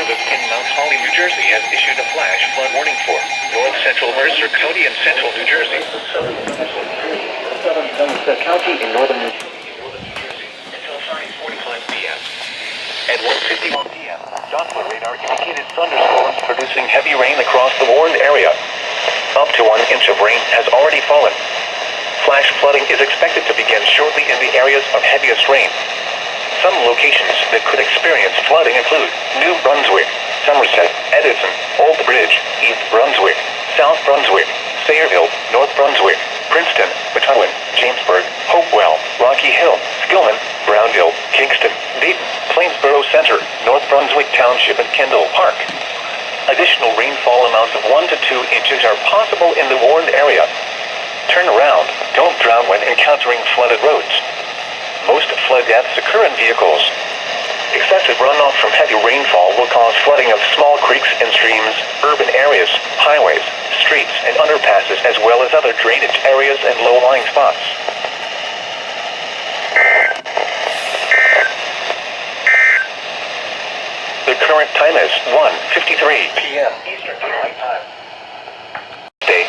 Service in Mount Holly, New Jersey has issued a flash flood warning for North Central Mercer County and Central New Jersey. Southern Somerset County in northern New Jersey until 5:45 p.m. At 1:51 p.m., Doppler radar indicated thunderstorms producing heavy rain across the warned area. Up to 1 inch of rain has already fallen. Flash flooding is expected to begin shortly in the areas of heaviest rain. Some locations that could experience flooding include New Brunswick, Somerset, Edison, Old Bridge, East Brunswick, South Brunswick, Sayreville, North Brunswick, Princeton, Methuen, Jamesburg, Hopewell, Rocky Hill, Skillman, Brownville, Kingston, Dayton, Plainsboro Center, North Brunswick Township, and Kendall Park. Additional rainfall amounts of 1 to 2 inches are possible in the warned area. Turn around. Don't drown when encountering flooded roads. Most flood deaths occur in vehicles. Excessive runoff from heavy rainfall will cause flooding of small creeks and streams, urban areas, highways, streets, and underpasses, as well as other drainage areas and low-lying spots. The current time is 1:53 p.m. Eastern Daylight Time. Day.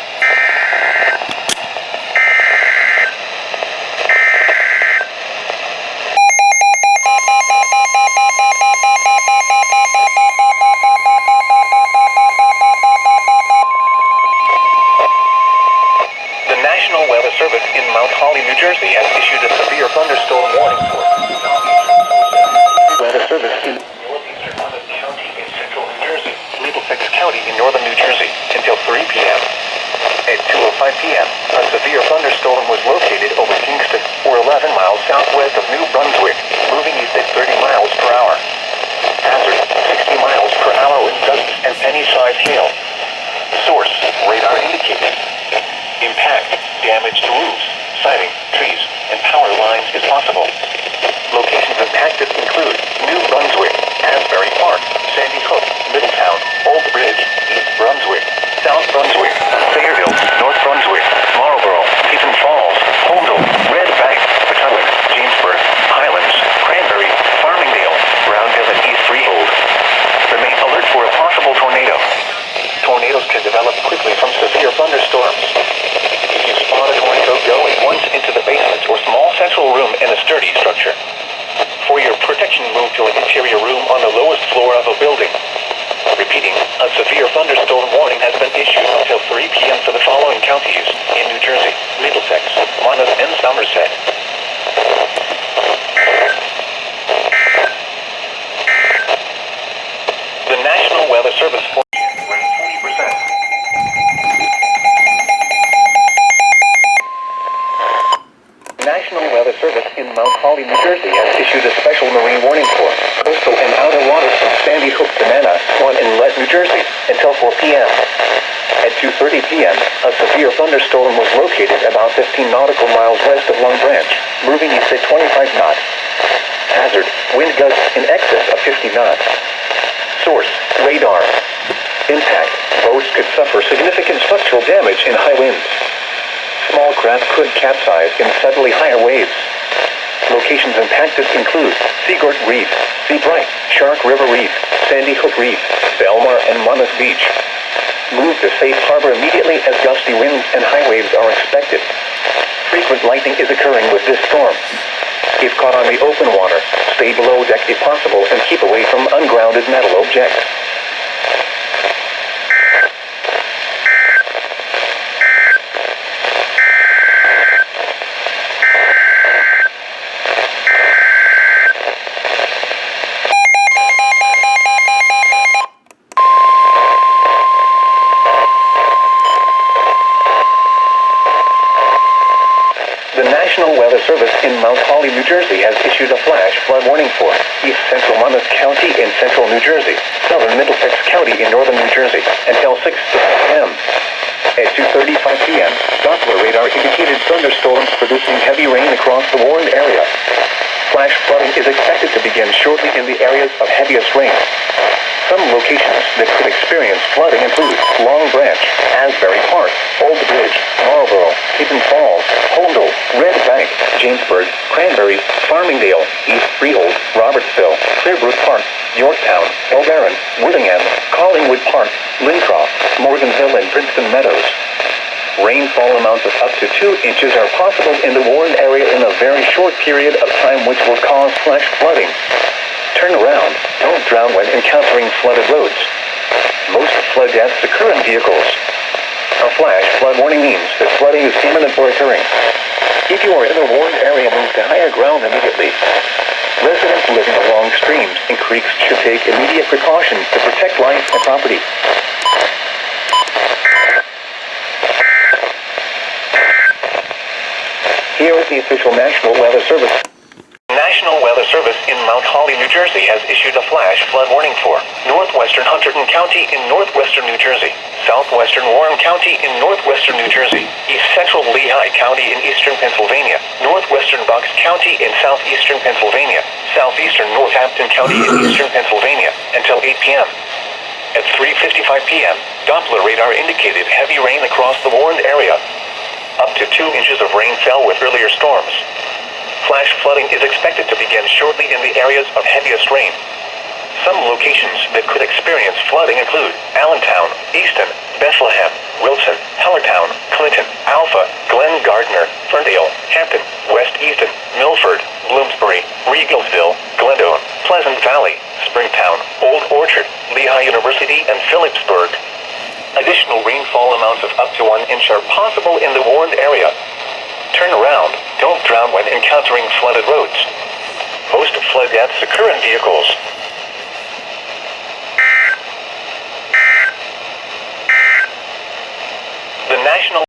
The National Weather Service in Mount Holly, New Jersey has issued a severe thunderstorm warning for Weather Service in northeastern Monmouth County in central New Jersey, Middlesex County in northern New Jersey until 3 p.m. At 2:05 p.m., a severe thunderstorm was located over Kingston, or 11 miles southwest of New Brunswick, moving east at 30 miles per hour. Hazard, 60 miles per hour with dust and penny-sized hail. Source, radar indicated. Impact, damage to roofs, siding, trees, and power lines is possible. Locations impacted include New Brunswick, Asbury Park, Sandy Hook, Middletown, Old Bridge, East Brunswick, South Brunswick, Sayreville, North Brunswick, Marlboro, Teton Falls, Holmdel, Red Bank, Methuen, Jamesburg, Highlands, Cranberry, Farmingdale, Brownville, and East Freehold. Remain alert for a possible tornado. Tornadoes can develop quickly from severe thunderstorms. If you spot a tornado, go at once into the basement or small central room in a sturdy structure. For your protection, move to an interior room on the lowest floor of a building. Repeating, a severe thunderstorm warning has been issued until 3 p.m. for the following counties in New Jersey: Middlesex, Monmouth, and Somerset. The National Weather Service for 40%. National Weather Service in Mount Holly, New Jersey has issued a special marine warning for coastal and outer waters from Sandy Hook to Manasquan Inlet, New Jersey until 4 p.m. At 2:30 p.m., a severe thunderstorm was located about 15 nautical miles west of Long Branch, moving east at 25 knots. Hazard, wind gusts in excess of 50 knots. Source, radar. Impact, boats could suffer significant structural damage in high winds. Small craft could capsize in suddenly higher waves. Locations impacted include Seagort Reef, Seabright, Shark River Reef, Sandy Hook Reef, Belmar, and Monmouth Beach. Move to safe harbor immediately as gusty winds and high waves are expected. Frequent lightning is occurring with this storm. If caught on the open water, stay below deck if possible and keep away from ungrounded metal objects. The National Weather Service in Mount Holly, New Jersey has issued a flash flood warning for East Central Monmouth County in central New Jersey, Southern Middlesex County in northern New Jersey until 6 p.m. At 2:35 p.m., Doppler radar indicated thunderstorms producing heavy rain across the warned area. Flash flooding is expected to begin shortly in the areas of heaviest rain. Some locations that could experience flooding include Long Branch, Asbury Park, Old Bridge, Marlboro, Hidden Falls, Holdall, Red Bank, Jamesburg, Cranberry, Farmingdale, East Freehold, Robertsville, Clearbrook Park, Yorktown, Eldarin, Woodingham, Collingwood Park, Lincroft, Morgan Hill, and Princeton Meadows. Rainfall amounts of up to 2 inches are possible in the Warren area in a very short period of time, which will cause flash flooding. Turn around. Don't drown when encountering flooded roads. Most flood deaths occur in vehicles. A flash flood warning means that flooding is imminent or occurring. If you are in a warned area, move to higher ground immediately. Residents living along streams and creeks should take immediate precautions to protect life and property. Here is the official National Weather Service. National Weather Service in Mount Holly, New Jersey has issued a flash flood warning for northwestern Hunterdon County in northwestern New Jersey, southwestern Warren County in northwestern New Jersey, east central Lehigh County in eastern Pennsylvania, northwestern Bucks County in southeastern Pennsylvania, southeastern Northampton County in eastern Pennsylvania, until 8 p.m. At 3:55 p.m., Doppler radar indicated heavy rain across the warned area. Up to 2 inches of rain fell with earlier storms. Flash flooding is expected to begin shortly in the areas of heaviest rain. Some locations that could experience flooding include Allentown, Easton, Bethlehem, Wilson, Hellertown, Clinton, Alpha, Glen Gardner, Ferndale, Hampton, West Easton, Milford, Bloomsbury, Regalsville, Glendon, Pleasant Valley, Springtown, Old Orchard, Lehigh University, and Phillipsburg. Additional rainfall amounts of up to 1 inch are possible in the warned area. Turn around. Don't drown when encountering flooded roads. Most flood deaths occur in vehicles. The National